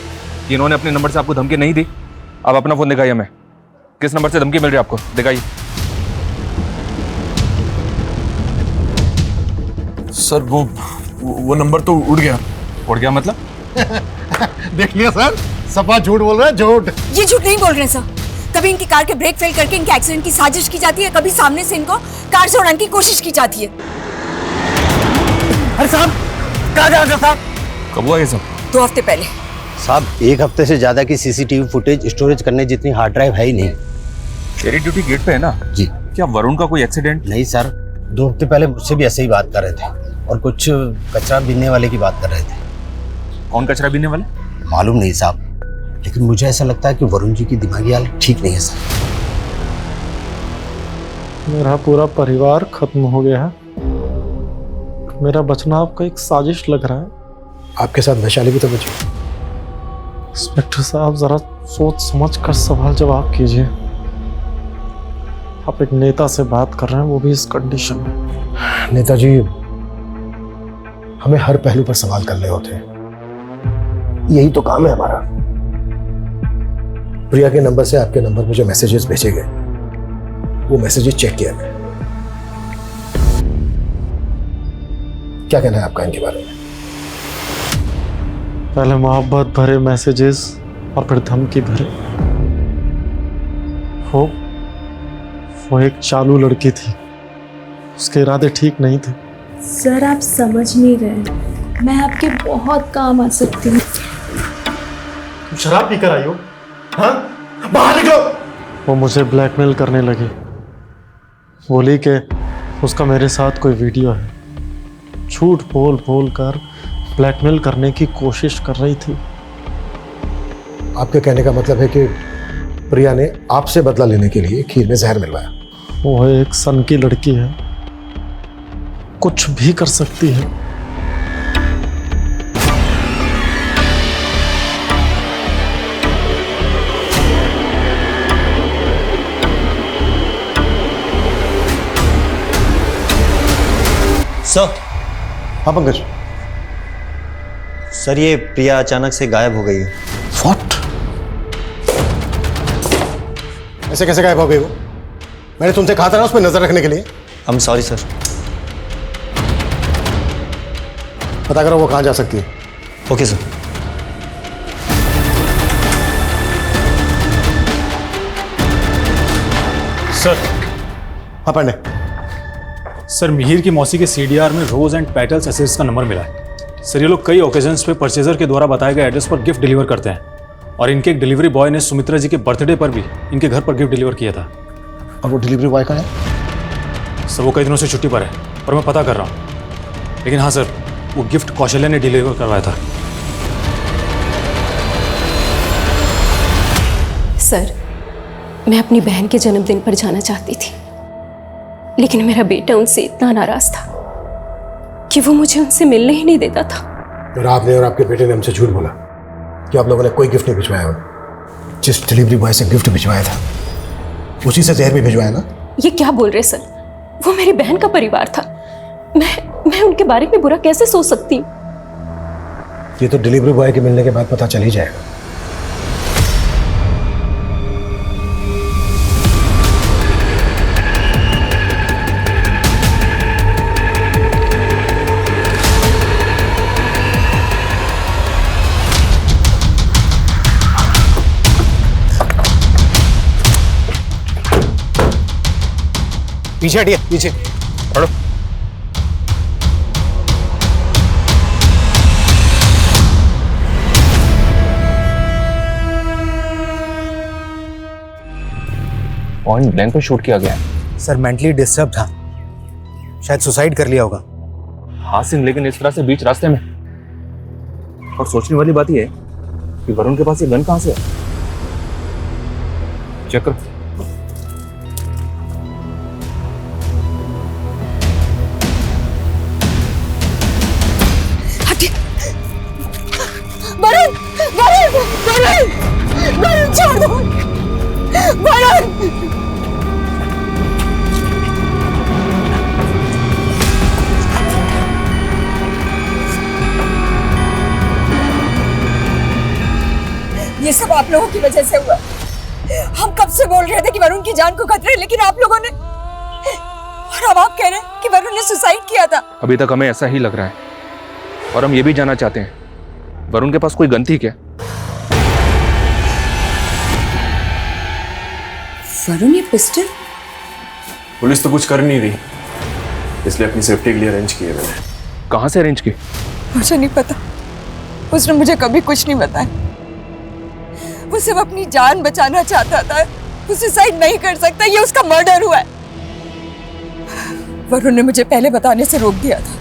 कि इन्होंने अपने नंबर से आपको धमकी नहीं दी। अब अपना फोन दिखाइए हमें, किस नंबर से धमकी मिल रही है आपको, दिखाइए। सर वो नंबर तो उड़ गया। उड़ गया मतलब? देख लिया सर, सपा झूठ बोल रहा है, झूठ। ये झूठ नहीं बोल रहे सर। कभी इनकी कार के ब्रेक फेल करके इनके एक्सीडेंट की साजिश की जाती है, कभी सामने से इनको कार से उड़ाने की कोशिश की जाती है। अरे साहब, कहाँ जा रहे हो साहब? कब हुआ ये सब? 2 हफ्ते पहले। साहब 1 हफ्ते से ज्यादा की सीसीटीवी फुटेज स्टोरेज करने जितनी हार्ड ड्राइव है ही नहीं। तेरी ड्यूटी गेट पे है ना? जी। क्या वरुण का कोई एक्सीडेंट? नहीं सर, 2 हफ्ते पहले मुझसे भी ऐसे ही बात कर रहे थे और कुछ कचरा बीनने वाले की बात कर रहे थे। कौन कचरा बीनने वाले? मालूम नहीं साहब, लेकिन मुझे ऐसा लगता है कि वरुण जी की दिमागी हालत ठीक नहीं है सर। मेरा पूरा परिवार खत्म हो गया है। मेरा बचना आपका एक साजिश लग रहा है। आपके साथ वैशाली भी तो बची। इंस्पेक्टर साहब, जरा सोच समझ कर सवाल जवाब कीजिए। आप एक नेता से बात कर रहे हैं, वो भी इस कंडीशन में। नेताजी, हमें हर पहलू पर सवाल करने होते हैं, यही तो काम है हमारा। प्रिया के नंबर से आपके नंबर पर जो मैसेजेस भेजे गए, वो मैसेजेस चेक किया मैं। क्या कहना है आपका इनके बारे में? पहले मोहब्बत भरे मैसेजेस और फिर धमकी भरे। वो एक चालू लड़की थी, उसके इरादे ठीक नहीं थे। सर आप समझ नहीं रहे, मैं आपके बहुत काम आ सकती हूँ। तुम शराब पीकर आई हो? हाँ? बाहर निकलो। वो मुझे ब्लैकमेल करने लगी, बोली कि उसका मेरे साथ कोई वीडियो है। झूठ बोल बोल कर ब्लैकमेल करने की कोशिश कर रही थी। आपके कहने का मतलब है कि प्रिया ने आपसे बदला लेने के लिए खीर में जहर मिलवाया। वो एक सन की लड़की है, कुछ भी कर सकती है। सर। हाँ पंकज। सर ये प्रिया अचानक से गायब हो गई है। What? ऐसे कैसे गायब हो गई वो? मैंने तुमसे कहा था ना उस पर नजर रखने के लिए। I'm sorry sir. पता करो वो कहाँ जा सकती है। Okay sir. सर। हाँ पांडे। सर मिहिर की मौसी के सीडीआर में रोज एंड पेटल्स एसेट्स का नंबर मिला है। सर ये लोग कई ओकेजन्स पे परचेजर के द्वारा बताए गए एड्रेस पर गिफ्ट डिलीवर करते हैं, और इनके एक डिलीवरी बॉय ने सुमित्रा जी के बर्थडे पर भी इनके घर पर गिफ्ट डिलीवर किया था। अब वो डिलीवरी बॉय कहाँ है? सर वो कई दिनों से छुट्टी पर है, और मैं पता कर रहा हूँ। लेकिन हाँ सर, वो गिफ्ट कौशल्या ने डिलीवर करवाया था। सर मैं अपनी बहन के जन्मदिन पर जाना चाहती थी, लेकिन मेरा बेटा उनसे इतना नाराज था कि वो मुझे उनसे मिलने ही नहीं देता था। फिर आपने और आपके बेटे ने हमसे झूठ बोला कि आप लोगों ने कोई गिफ्ट नहीं भिजवाया हो। जिस डिलीवरी बॉय से गिफ्ट भिजवाया था उसी से जहर भी भिजवाया ना? ये क्या बोल रहे सर? वो मेरी बहन का परिवार था, मैं उनके बारे में बुरा कैसे सोच सकती हूँ? ये तो डिलीवरी बॉय के मिलने के बाद पता चल ही जाएगा। पीछे हटिए, पीछे हटो। पॉइंट ब्लैंक पे शूट किया गया है। सर मेंटली डिस्टर्ब था, शायद सुसाइड कर लिया होगा। हाँ सिंह, लेकिन इस तरह से बीच रास्ते में। और सोचने वाली बात यह है कि वरुण के पास ये गन कहां से है। चेक करो। वरुण, वरुण, वरुण, वरुण छोड़ दो, वरुण। ये सब आप लोगों की वजह से हुआ। हम कब से बोल रहे थे कि वरुण की जान को खतरा है, लेकिन आप लोगों ने, और अब आप कह रहे हैं कि वरुण ने सुसाइड किया था। अभी तक हमें ऐसा ही लग रहा है, और हम ये भी जानना चाहते हैं वरुण के पास कोई गन थी क्या? वरुण ये पिस्टल? पुलिस तो कुछ कर नहीं रही, इसलिए अपनी सेफ्टी के लिए अरेंज किए मैंने। कहाँ से अरेंज किए? मुझे नहीं पता, उसने मुझे कभी कुछ नहीं बताया। वो सिर्फ अपनी जान बचाना चाहता था, वो सुसाइड नहीं कर सकता, ये उसका मर्डर हुआ है। वरुण ने मुझे पहले बताने से रोक दिया था,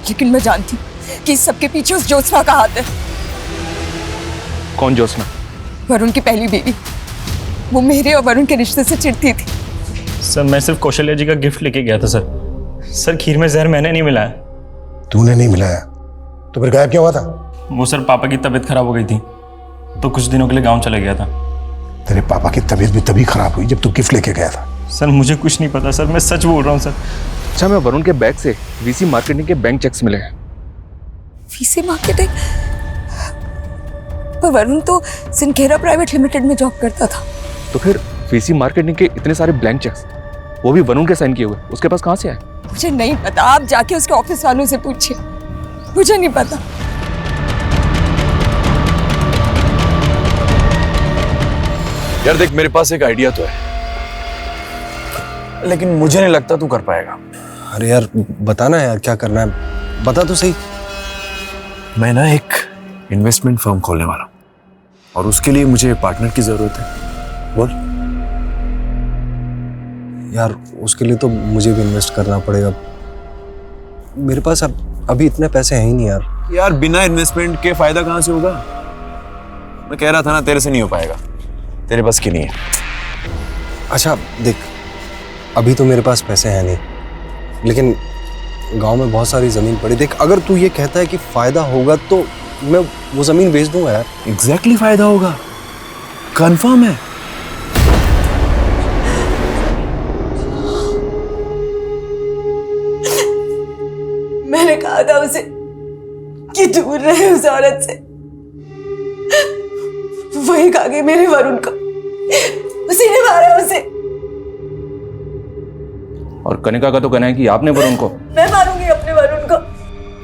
लेकिन मैं जानती कि इस सबके पीछे उस ज्योत्सना का हाथ है। कौन ज्योत्सना? वरुण की पहली बीवी। वो मेरे और वरुण के रिश्ते से चिढ़ती थी। सर मैं सिर्फ कौशल्या जी का गिफ्ट लेके गया था सर। सर खीर में जहर मैंने नहीं मिलाया। तूने नहीं मिलाया तो फिर गायब क्या हुआ था? वो सर पापा की तबीयत खराब हो गई थी तो कुछ दिनों के लिए गांव चला गया था। तेरे पापा की तबीयत भी तभी खराब हुई जब तू गिफ्ट लेके गया था। सर मुझे कुछ नहीं पता सर, मैं सच बोल रहा हूँ सर। अच्छा, मैं वरुण के बैग से वीसी मार्केटिंग के बैंक चेक्स मिले हैं। VC marketing? पर वरुण तो सिनखेरा प्राइवेट लिमिटेड में जॉब करता था। तो फिर वीसी मार्केटिंग के इतने सारे ब्लैंक चेक्स, वो भी वरुण के साइन किए हुए, उसके पास कहाँ से आए? मुझे नहीं पता, आप जाके उसके ऑफिस वालों से पूछिए, मुझे नहीं पता। यार देख, मेरे पास एक आइडिया तो है, लेकिन मुझे नहीं लगता तू कर पाएगा। अरे यार बताना यार, क्या करना है बता तो सही। मैं ना एक इन्वेस्टमेंट फर्म खोलने वाला हूँ और उसके लिए मुझे पार्टनर की जरूरत है। बोल। यार उसके लिए तो मुझे भी इन्वेस्ट करना पड़ेगा। मेरे पास अभी इतने पैसे हैं ही नहीं यार। यार बिना इन्वेस्टमेंट के फायदा कहाँ से होगा? मैं कह रहा था ना, तेरे से नहीं हो पाएगा, तेरे बस की नहीं है। अच्छा देख, अभी तो मेरे पास पैसे हैं नहीं, लेकिन गांव में बहुत सारी जमीन पड़ी। देख अगर तू ये कहता है कि फायदा होगा तो मैं वो जमीन बेच दूंगा यार। एग्जैक्टली फायदा होगा, कंफर्म है। मैंने कहा था उसे कि दूर रहे उस औरत से, वही खा गई मेरे वरुण को, उसी ने मारा उसे। और कनिका का तो कहना है कि आपने वरुण को। मैं मारूंगी अपने वरुण को।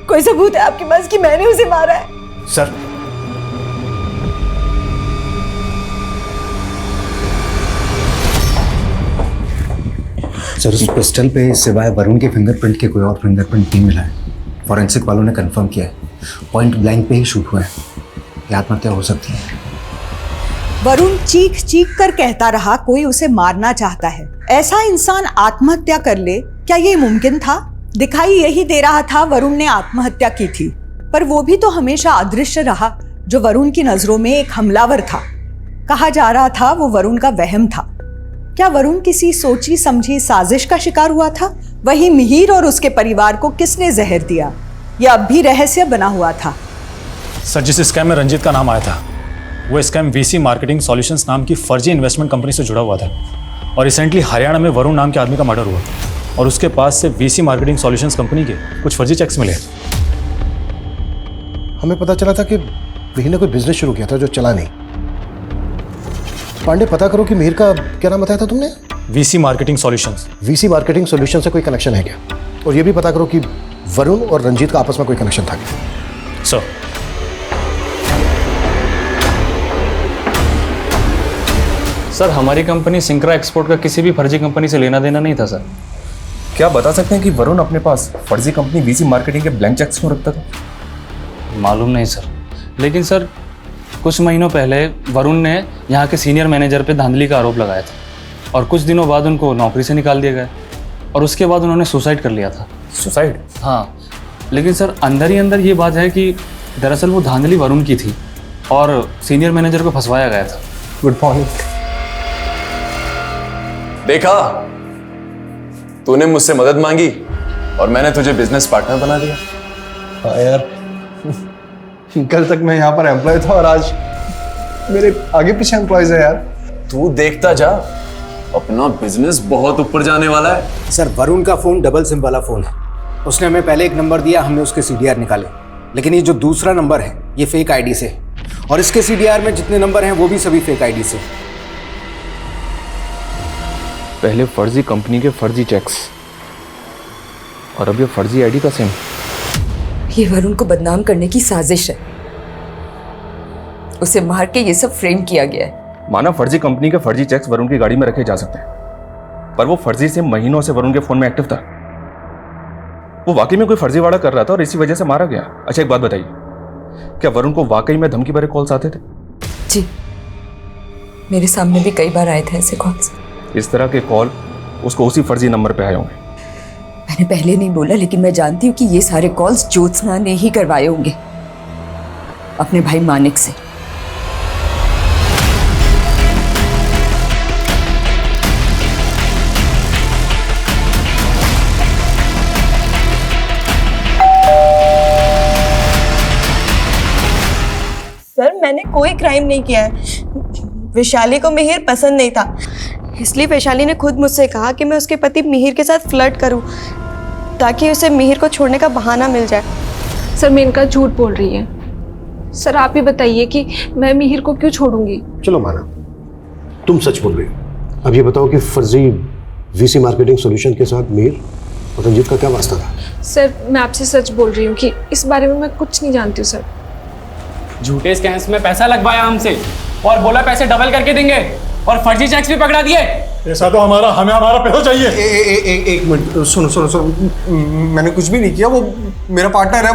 कोई सबूत है आपके पास कि मैंने उसे मारा है? सर सर उस पिस्टल पे सिवाय वरुण के फिंगरप्रिंट के कोई और फिंगरप्रिंट नहीं मिला है। फॉरेंसिक वालों ने कंफर्म किया है, पॉइंट ब्लैंक पे ही शूट हुआ है। ये आत्महत्या हो सकती है। वरुण चीख चीख कर कहता रहा कोई उसे मारना चाहता है। ऐसा इंसान आत्महत्या कर ले, क्या ये मुमकिन था? दिखाई यही दे रहा था वरुण ने आत्महत्या की थी, पर वो भी तो हमेशा अदृश्य रहा जो वरुण की नजरों में एक हमलावर था। कहा जा रहा था वो वरुण का वहम था। क्या वरुण किसी सोची समझी साजिश का शिकार हुआ था? वही मिहिर और उसके परिवार को किसने जहर दिया, यह अब भी रहस्य बना हुआ था। सर जिस स्कैम में रंजीत का नाम आया था, वो स्कैम वीसी मार्केटिंग सॉल्यूशंस नाम की फर्जी इन्वेस्टमेंट कंपनी से जुड़ा हुआ था। और रिसेंटली हरियाणा में वरुण नाम के आदमी का मर्डर हुआ और उसके पास से वीसी मार्केटिंग सॉल्यूशंस कंपनी के कुछ फर्जी चेक्स मिले। हमें पता चला था कि मिहिर ने कोई बिजनेस शुरू किया था जो चला नहीं। पांडे पता करो कि मिहिर का क्या नाम बताया था तुमने? VC marketing solutions. VC marketing solution से कोई कनेक्शन है क्या? और ये भी पता करो कि वरुण और रंजीत का आपस में कोई कनेक्शन था क्या? सर सर हमारी कंपनी सिंक्रा एक्सपोर्ट का किसी भी फर्जी कंपनी से लेना देना नहीं था सर। क्या बता सकते हैं कि वरुण अपने पास फर्जी कंपनी वीसी मार्केटिंग के ब्लैंक चेक्स क्यों रखता था? मालूम नहीं सर, लेकिन सर कुछ महीनों पहले वरुण ने यहाँ के सीनियर मैनेजर पे धांधली का आरोप लगाया था और कुछ दिनों बाद उनको नौकरी से निकाल दिया गया और उसके बाद उन्होंने सुसाइड कर लिया था। सुसाइड? हाँ, लेकिन सर अंदर ही अंदर ये बात है कि दरअसल वो धांधली वरुण की थी और सीनियर मैनेजर को फंसवाया गया था। Good morning. देखा, तूने मुझसे मदद मांगी और मैंने तुझे बिजनेस पार्टनर बना दिया। हाँ यार, कल तक मैं यहाँ पर एम्प्लॉय था और आज मेरे आगे पीछे एम्प्लॉयज है यार। तू देखता जा, अपना बिजनेस बहुत ऊपर जाने वाला है। सर वरुण का फोन डबल सिम वाला फोन है। उसने हमें पहले एक नंबर दिया, हमने उसके सीडीआर निकाले, लेकिन ये जो दूसरा नंबर है ये फेक आईडी से, और इसके सीडीआर में जितने नंबर हैं वो भी सभी फेक आईडी से। पहले फर्जी कंपनी के फर्जी चेक्स और अब ये फर्जी आईडी का सिम। ये वरुण को बदनाम करने की साजिश है। उसे मार के ये सब फ्रेम किया गया है। माना फर्जी कंपनी के फर्जी चेक्स वरुण की गाड़ी में रखे जा सकते हैं, पर वो फर्जी से महीनों से वरुण के फोन में एक्टिव था। वो वाकई में कोई फर्जीवाड़ा कर रहा था और इसी वजह से मारा गया। अच्छा एक बात बताइए, क्या वरुण को वाकई में धमकी भरे कॉल्स आते थे? जी, मेरे सामने भी कई बार आए थे ऐसे कॉल्स। इस तरह के कॉल उसको उसी फर्जी नंबर पे आए होंगे। मैंने पहले नहीं बोला, लेकिन मैं जानती हूँ कि ये सारे कॉल्स ज्योत्सना ने ही करवाए होंगे अपने भाई मानिक से। सर मैंने कोई क्राइम नहीं किया है। वैशाली को मिहिर पसंद नहीं था, इसलिए वैशाली ने खुद मुझसे कहा कि मैं उसके पति मिहिर के साथ फ्लर्ट करूं ताकि उसे मिहिर को छोड़ने का बहाना मिल जाए। सर मेनका झूठ बोल रही है। सर आप ही बताइए कि मैं मिहिर को क्यों छोड़ूंगी? चलो माना तुम सच बोल रही हो। अब ये बताओ कि फर्जी वीसी मार्केटिंग सॉल्यूशन के साथ मिहिर और रंजीत का क्या वास्ता था? सर मैं आपसे सच बोल रही हूँ कि इस बारे में मैं कुछ नहीं जानती हूँ सर। झूठे स्कैम्स में पैसा लगवाया हमसे और बोला पैसे डबल करके देंगे और फर्जी चेक्स भी पकड़ा दिए। ऐसा तो हमें हमारा पैसा चाहिए। एक मिनट सुनो सुनो सुनो, मैंने कुछ भी नहीं किया। वो मेरा पार्टनर है,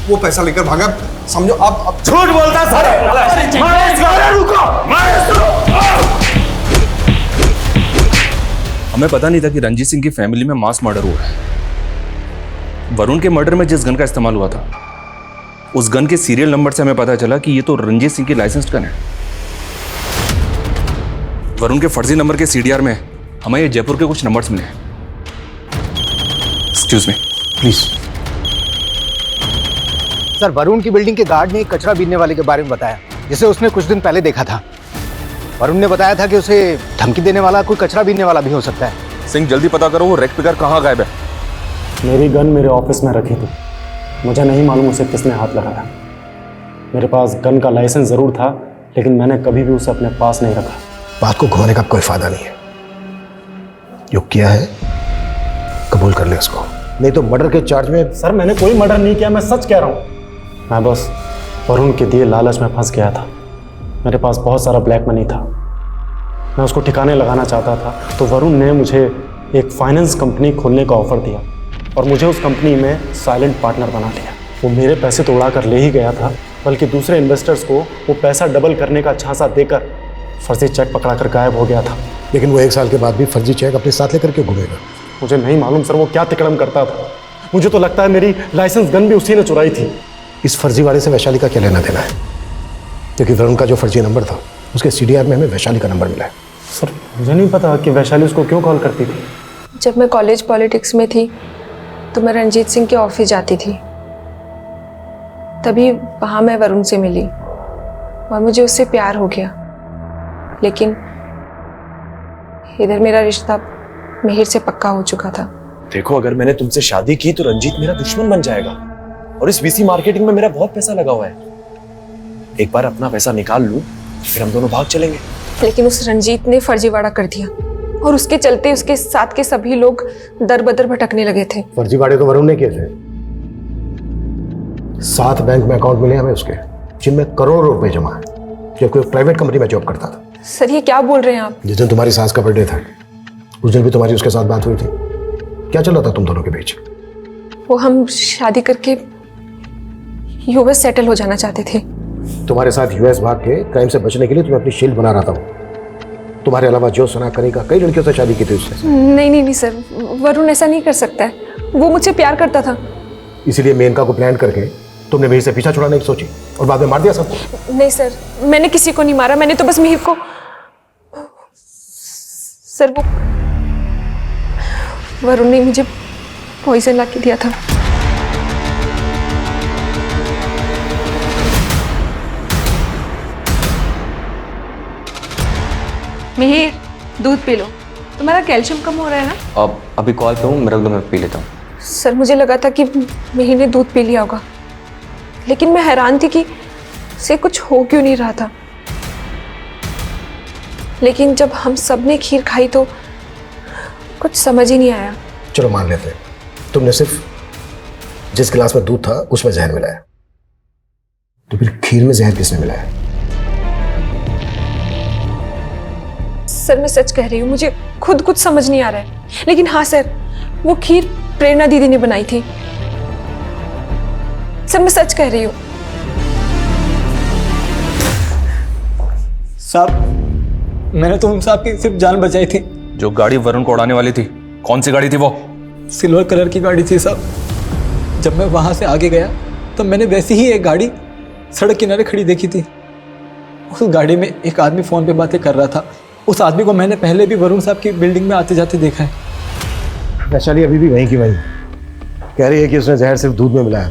वो पैसा लेकर भागा। समझो आप झूठ बोलता सर। हमें पता नहीं था कि रंजीत सिंह की फैमिली में मास मर्डर हुआ है। वरुण के मर्डर में जिस गन का इस्तेमाल हुआ था, उस गन के सीरियल नंबर से हमें पता चला कि ये तो रंजीत सिंह की लाइसेंस्ड गन है। वरुण के फर्जी नंबर के सीडीआर में हमें ये जयपुर के कुछ नंबर्स मिले हैं। Excuse me please. Sir Varun की बिल्डिंग के गार्ड ने एक कचरा बीनने वाले के बारे में बताया, जिसे उसने कुछ दिन पहले देखा था। वरुण ने बताया था कि उसे धमकी देने वाला कोई कचरा बीनने वाला भी हो सकता है। सिंह जल्दी पता करो वो रेक पिकर कहाँ गायब है। मेरी गन मेरे ऑफिस में रखी थी, मुझे नहीं मालूम उसे किसने हाथ लगाया। मेरे पास गन का लाइसेंस ज़रूर था, लेकिन मैंने कभी भी उसे अपने पास नहीं रखा। बात को घुमाने का कोई फायदा नहीं है। जो किया है कबूल कर ले उसको, नहीं तो मर्डर के चार्ज में। सर मैंने कोई मर्डर नहीं किया, मैं सच कह रहा हूँ। मैं बस वरुण के दिए लालच में फंस गया था। मेरे पास बहुत सारा ब्लैक मनी था, मैं उसको ठिकाने लगाना चाहता था। तो वरुण ने मुझे एक फाइनेंस कंपनी खोलने का ऑफर दिया और मुझे उस कंपनी में साइलेंट पार्टनर बना लिया। वो मेरे पैसे तो उड़ा कर ले ही गया था, बल्कि दूसरे इन्वेस्टर्स को वो पैसा डबल करने का झांसा देकर फर्जी चेक पकड़ा कर गायब हो गया था। लेकिन वो 1 साल के बाद भी फर्जी चेक अपने साथ लेकर क्यों घूमेगा? मुझे नहीं मालूम सर, वो क्या तिकड़म करता था। मुझे तो लगता है मेरी लाइसेंस गन भी उसी ने चुराई थी। इस फर्जी वाले से वैशाली का क्या लेना देना है? क्योंकि वरुण का जो फर्जी नंबर था, उसके सीडीआर में हमें वैशाली का नंबर मिला है। सर मुझे नहीं पता कि वैशाली उसको क्यों कॉल करती थी। जब मैं कॉलेज पॉलिटिक्स में थी तो मैं रंजीत सिंह के ऑफिस जाती थी, तभी वहाँ मैं वरुण से मिली और मुझे उससे प्यार हो गया। लेकिन इधर मेरा रिश्ता मिहिर से पक्का हो चुका था। देखो, अगर मैंने तुमसे शादी की तो रंजीत मेरा दुश्मन बन जाएगा और इस वीसी मार्केटिंग में मेरा बहुत पैसा लगा हुआ है। एक बार अपना पैसा निकाल लूं, फिर हम दोनों भाग चलेंगे। लेकिन उस रंजीत ने फर्जीवाड़ा कर दिया और उसके चलते उसके साथ के सभी लोग दर बदर भटकने लगे थे। फर्जीवाड़े तो वरुण ने किए थे। 7 बैंक में अकाउंट मिले हमें उसके, जिनमें करोड़ों रुपए जमा है, जबकि वो प्राइवेट कंपनी में जॉब करता था। सर ये क्या बोल रहे हैं आप? जिस दिन तुम्हारी सास का बर्थडे था, उस दिन भी तुम्हारी उसके साथ बात हुई थी। क्या चल रहा था तुम दोनों के बीच? वो हम शादी करके यूएस सेटल हो जाना चाहते थे। तुम्हारे साथ यूएस भाग के क्राइम से बचने के लिए तुम्हें अपनी शील्ड बना रहा था वो। तुम्हारे अलावा जो सुना करेगा, कई लड़कियों से शादी की थी उसने। नहीं सर, वरुण ऐसा नहीं कर सकता है। वो मुझसे प्यार करता था। इसीलिए मेनका को प्लान करके तुमने मिहिर से पीछा छुड़ाने की सोची और बाद में मार दिया सबको। नहीं सर, मैंने किसी को नहीं मारा, मैंने तो बस मिहिर को। सर वो वरुण ने मुझे पॉइजन ला के दिया था। मिहिर दूध पी लो, तुम्हारा कैल्शियम कम हो रहा है ना। अब अभी कॉल पे हूँ, मेरा मैं पी लेता हूँ। सर मुझे लगा था कि मिहिर ने दूध पी लिया होगा, लेकिन मैं हैरान थी कि उसे कुछ हो क्यों नहीं रहा था। लेकिन जब हम सब ने खीर खाई तो कुछ समझ ही नहीं आया। चलो मान लेते हैं, तुमने सिर्फ जिस गिलास में दूध था उसमें जहर मिलाया, तो फिर खीर में जहर किसने मिलाया? सर मैं सच कह रही हूँ, मुझे खुद कुछ समझ नहीं आ रहा है। लेकिन हाँ सर, वो खीर प्रेरणा दीदी ने बनाई थी। सर मैं सच कह रही हूँ। साहब, मैंने तो उन साहब की सिर्फ जान बचाई थी। जो गाड़ी वरुण को उड़ाने वाली थी, कौन सी गाड़ी थी वो? सिल्वर कलर की गाड़ी थी साहब। जब मैं वहां से आगे गया तो मैंने वैसी ही एक गाड़ी सड़क किनारे खड़ी देखी थी। उस गाड़ी में एक आदमी फ़ोन पे बातें कर रहा था। उस आदमी को मैंने पहले भी वरुण साहब की बिल्डिंग में आते जाते देखा है। वैशाली अभी भी वहीं की वहीं कह रही है कि उसने जहर सिर्फ दूध में मिलाया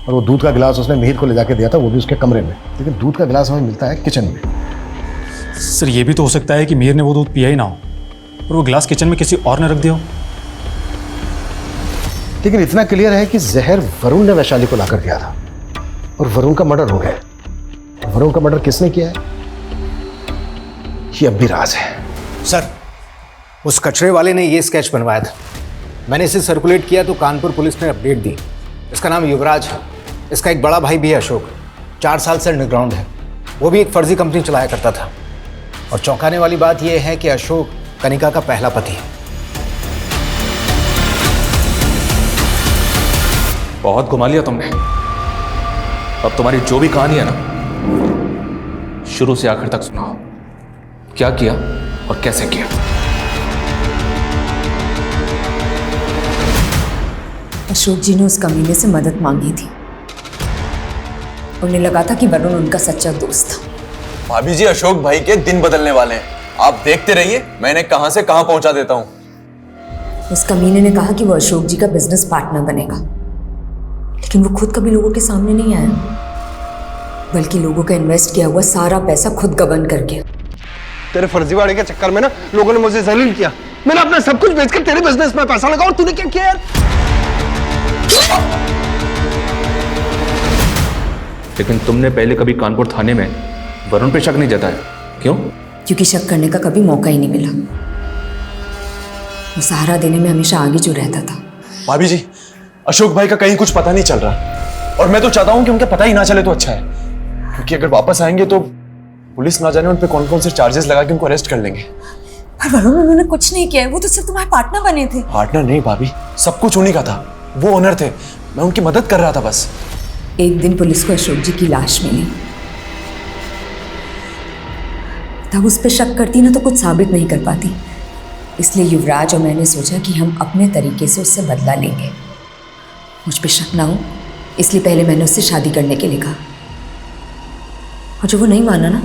और वो दूध का गिलास उसने मिहिर को ले जाके दिया था, वो भी उसके कमरे में। लेकिन दूध का गिलास हमें मिलता है किचन में। सर ये भी तो हो सकता है कि मिहिर ने वो दूध पिया ही ना हो और वो गिलास किचन में किसी और ने रख दिया हो। लेकिन इतना क्लियर है कि जहर वरुण ने वैशाली को लाकर दिया था और वरुण का मर्डर हो गया। वरुण का मर्डर किसने किया है ये अब भी राज है। सर, उस कचरे वाले ने ये स्केच बनवाया था। मैंने इसे सर्कुलेट किया तो कानपुर पुलिस ने अपडेट दी। इसका नाम युवराज है। इसका एक बड़ा भाई भी है अशोक, 4 साल से अंडरग्राउंड है। वो भी एक फर्जी कंपनी चलाया करता था। और चौंकाने वाली बात यह है कि अशोक कनिका का पहला पति है। बहुत घुमा लिया तुमने। अब तुम्हारी जो भी कहानी है ना, शुरू से आखिर तक सुनाओ। क्या किया और कैसे किया? अशोक जी ने उस कमीने से मदद मांगी थी। उन्हें लगा था कि वरुण उनका सच्चा दोस्त था। भाभी जी, अशोक भाई के दिन बदलने वाले हैं। आप देखते रहिए, मैंने कहां से कहां पहुंचा देता हूं। उस कमीने ने कहा कि वो अशोक जी का बिजनेस पार्टनर बनेगा, लेकिन वो खुद कभी लोगों के सामने नहीं आया, बल्कि लोगों का इन्वेस्ट किया हुआ सारा पैसा खुद गबन कर गया। तेरे फर्जीवाड़े के चक्कर में ना लोगों ने मुझे जलील किया। मैंने अपना सब कुछ बेचकर तेरे बिजनेस में पैसा लगा और तूने क्या किया यार? लेकिन तुमने पहले कभी कानपुर थाने में वरुण पे शक नहीं जताया, क्यों? क्योंकि शक करने का कभी मौका ही नहीं मिला। वो सहारा देने में हमेशा आगे जो रहता था। भाभी जी, अशोक भाई का कहीं कुछ पता नहीं चल रहा और मैं तो चाहता हूं कि उनका पता ही ना चले तो अच्छा है, क्योंकि अगर वापस आएंगे तो पुलिस ना जाने उन पे कौन कौन से चार्जेस लगा के उनको अरेस्ट कर लेंगे। पर वरुण, उन्होंने कुछ नहीं किया है। वो तो सिर्फ तुम्हारे पार्टनर बने थे। पार्टनर नहीं भाभी, सब कुछ उन्हीं का था। वो ओनर थे, मैं उनकी मदद कर रहा था बस। एक दिन पुलिस को अशोक जी की लाश मिली। तब उस पर शक करती ना तो कुछ साबित नहीं कर पाती। इसलिए युवराज और मैंने सोचा कि हम अपने तरीके से उससे बदला लेंगे। मुझ पे शक ना हो, इसलिए पहले मैंने उससे शादी करने के लिए कहा। और जब वो नहीं माना ना,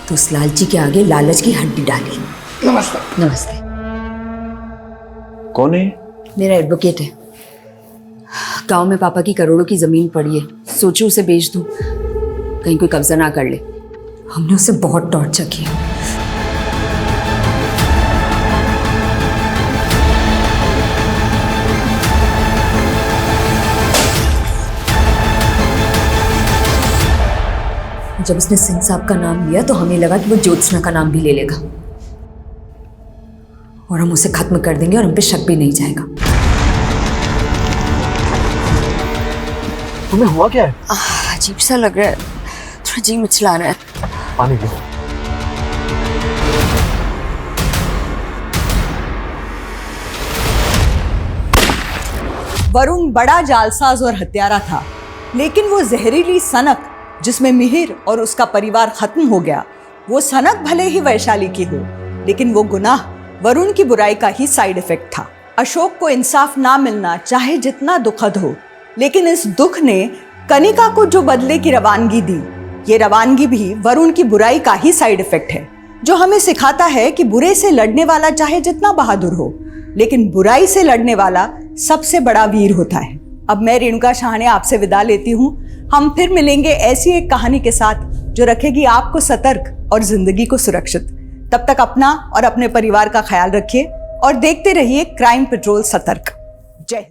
तो उस लालची के आगे लालच की हड्डी डाली। नमस्ते। नमस्ते। कौन है? मेरा एडवोकेट है। गांव में पापा की करोड़ों की जमीन पड़ी है, सोचो उसे बेच दूं, कहीं कोई कब्जा ना कर ले। हमने उसे बहुत टॉर्चर किया। जब उसने सिंह साहब का नाम लिया तो हमें लगा कि वो ज्योत्सना का नाम भी ले लेगा और हम उसे खत्म कर देंगे और हम पे शक भी नहीं जाएगा। तुम्हें हुआ क्या है? अजीब सा लग रहा है, थोड़ा जी मिचला रहा है। पानी लो। वरुण बड़ा जालसाज और हत्यारा था, लेकिन वो जहरीली सनक जिसमें मिहिर और उसका परिवार खत्म हो गया, वो सनक भले ही वैशाली की हो, लेकिन वो गुनाह वरुण की बुराई का ही साइड इफेक्ट था। अशोक को इंसाफ ना मिलना चाहे जितना दुखद हो, लेकिन इस दुख ने कनिका को जो बदले की रवानगी दी, ये रवानगी भी वरुण की बुराई का ही साइड इफेक्ट है, जो हमें सिखाता है कि बुरे से लड़ने वाला चाहे जितना बहादुर हो, लेकिन बुराई से लड़ने वाला सबसे बड़ा वीर होता है। अब मैं रेणुका शाहने आपसे विदा लेती हूँ। हम फिर मिलेंगे ऐसी एक कहानी के साथ जो रखेगी आपको सतर्क और जिंदगी को सुरक्षित। तब तक अपना और अपने परिवार का ख्याल रखिए और देखते रहिए क्राइम पेट्रोल सतर्क।